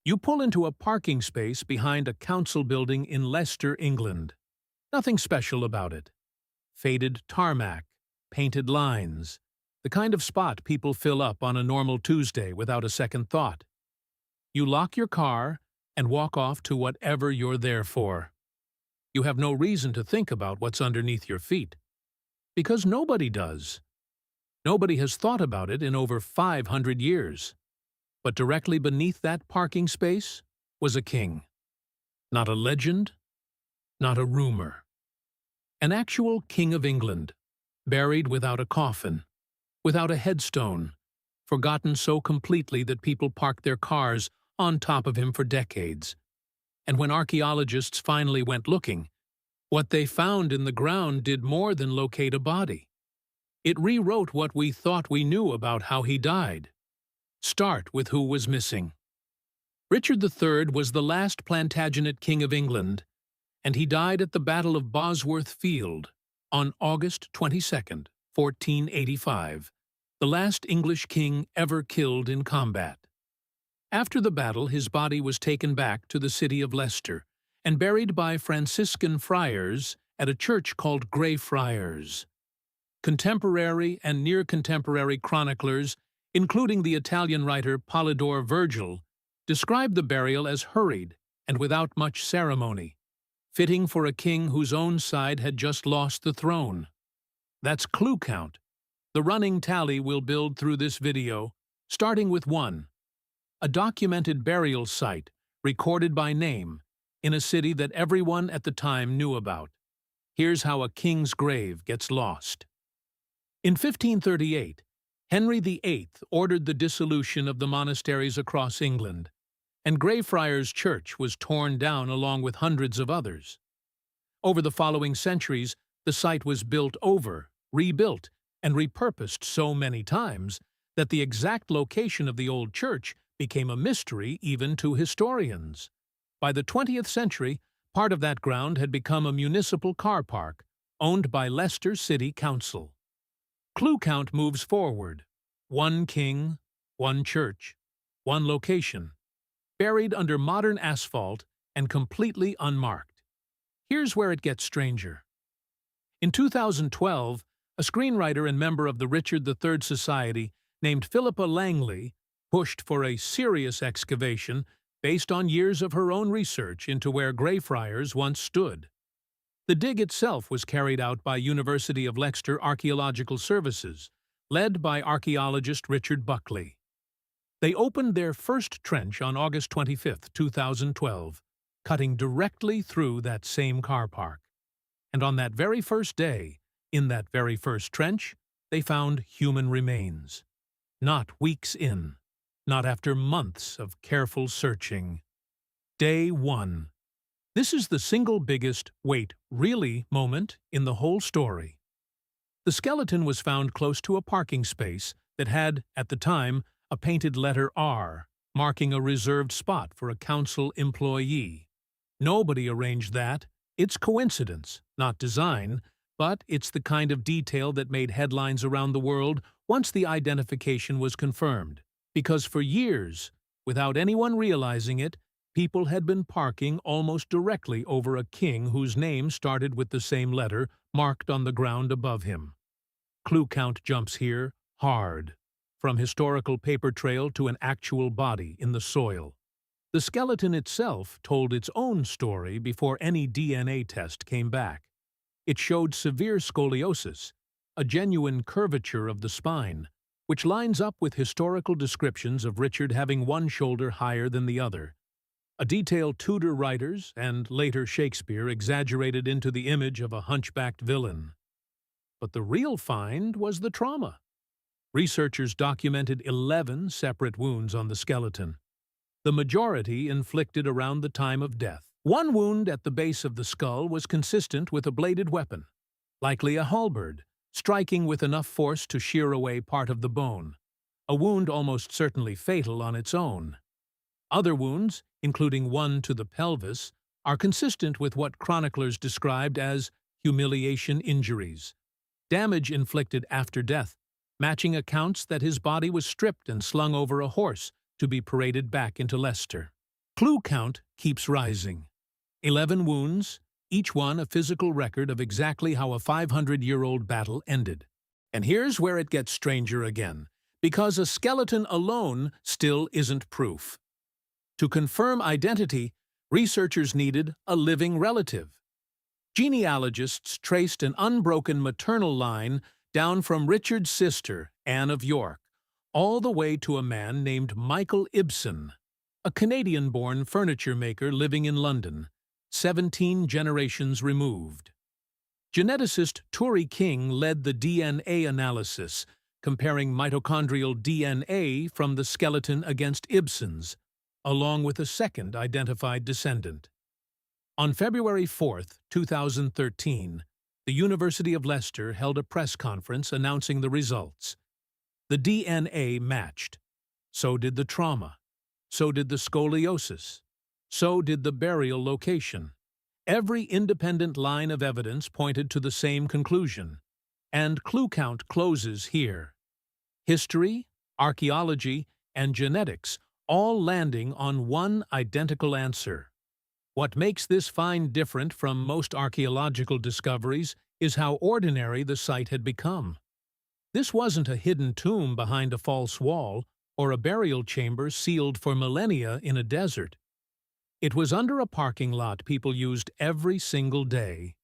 You pull into a parking space behind a council building in Leicester, England. Nothing special about it. Faded tarmac, painted lines, the kind of spot people fill up on a normal Tuesday without a second thought. You lock your car and walk off to whatever you're there for. You have no reason to think about what's underneath your feet. Because nobody does. Nobody has thought about it in over 500 years. But directly beneath that parking space was a king. Not a legend, not a rumor. An actual king of England, buried without a coffin, without a headstone, forgotten so completely that people parked their cars on top of him for decades. And when archaeologists finally went looking, what they found in the ground did more than locate a body. It rewrote what we thought we knew about how he died. Start with who was missing. Richard III was the last Plantagenet king of England, and he died at the Battle of Bosworth Field on August 22, 1485, the last English king ever killed in combat. After the battle, his body was taken back to the city of Leicester and buried by Franciscan friars at a church called Greyfriars. Contemporary and near-contemporary chroniclers, including the Italian writer Polydore Virgil, describe the burial as hurried and without much ceremony, fitting for a king whose own side had just lost the throne. That's clue count, the running tally we'll build through this video, starting with 1. A documented burial site, recorded by name, in a city that everyone at the time knew about. Here's how a king's grave gets lost. In 1538, Henry VIII ordered the dissolution of the monasteries across England, and Greyfriars Church was torn down along with hundreds of others. Over the following centuries, the site was built over, rebuilt, and repurposed so many times that the exact location of the old church became a mystery even to historians. By the 20th century, part of that ground had become a municipal car park, owned by Leicester City Council. Clue count moves forward. 1 king, 1 church, 1 location, buried under modern asphalt and completely unmarked. Here's where it gets stranger. In 2012, a screenwriter and member of the Richard III Society named Philippa Langley pushed for a serious excavation based on years of her own research into where Greyfriars once stood. The dig itself was carried out by University of Leicester Archaeological Services, led by archaeologist Richard Buckley. They opened their first trench on August 25, 2012, cutting directly through that same car park. And on that very first day, in that very first trench, they found human remains. Not weeks in, not after months of careful searching. Day 1. This is the single biggest, wait, really moment in the whole story. The skeleton was found close to a parking space that had, at the time, a painted letter R, marking a reserved spot for a council employee. Nobody arranged that. It's coincidence, not design, but it's the kind of detail that made headlines around the world once the identification was confirmed. Because for years, without anyone realizing it, people had been parking almost directly over a king whose name started with the same letter marked on the ground above him. Clue count jumps here hard, from historical paper trail to an actual body in the soil. The skeleton itself told its own story before any DNA test came back. It showed severe scoliosis, a genuine curvature of the spine, which lines up with historical descriptions of Richard having one shoulder higher than the other. A detail Tudor writers, and later Shakespeare, exaggerated into the image of a hunchbacked villain. But the real find was the trauma. Researchers documented 11 separate wounds on the skeleton, the majority inflicted around the time of death. One wound at the base of the skull was consistent with a bladed weapon, likely a halberd, striking with enough force to shear away part of the bone, a wound almost certainly fatal on its own. Other wounds, including one to the pelvis, are consistent with what chroniclers described as humiliation injuries, damage inflicted after death, matching accounts that his body was stripped and slung over a horse to be paraded back into Leicester. Clue count keeps rising. 11 wounds, each one a physical record of exactly how a 500-year-old battle ended. And here's where it gets stranger again, because a skeleton alone still isn't proof. To confirm identity, researchers needed a living relative. Genealogists traced an unbroken maternal line down from Richard's sister, Anne of York, all the way to a man named Michael Ibsen, a Canadian-born furniture maker living in London, 17 generations removed. Geneticist Turi King led the DNA analysis, comparing mitochondrial DNA from the skeleton against Ibsen's, along with a second identified descendant. On February 4, 2013, the University of Leicester held a press conference announcing the results. The DNA matched. So did the trauma. So did the scoliosis. So did the burial location. Every independent line of evidence pointed to the same conclusion. And clue count closes here. History, archaeology, and genetics all landing on one identical answer. What makes this find different from most archaeological discoveries is how ordinary the site had become. This wasn't a hidden tomb behind a false wall or a burial chamber sealed for millennia in a desert. It was under a parking lot people used every single day,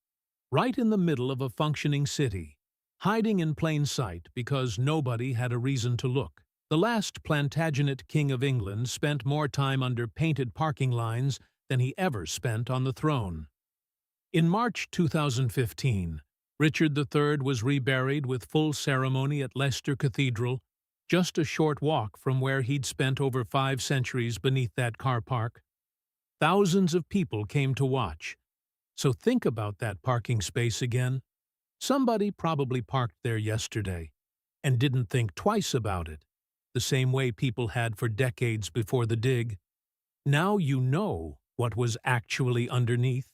right in the middle of a functioning city, hiding in plain sight because nobody had a reason to look. The last Plantagenet King of England spent more time under painted parking lines than he ever spent on the throne. In March 2015, Richard III was reburied with full ceremony at Leicester Cathedral, just a short walk from where he'd spent over 5 centuries beneath that car park. Thousands of people came to watch. So think about that parking space again. Somebody probably parked there yesterday and didn't think twice about it, the same way people had for decades before the dig. Now you know what was actually underneath.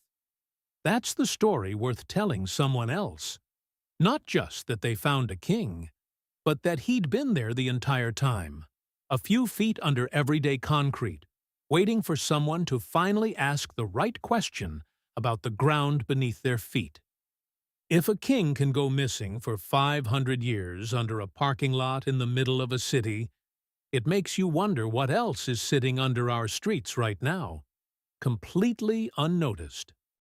That's the story worth telling someone else. Not just that they found a king, but that he'd been there the entire time, a few feet under everyday concrete, waiting for someone to finally ask the right question about the ground beneath their feet. If a king can go missing for 500 years under a parking lot in the middle of a city, it makes you wonder what else is sitting under our streets right now, completely unnoticed.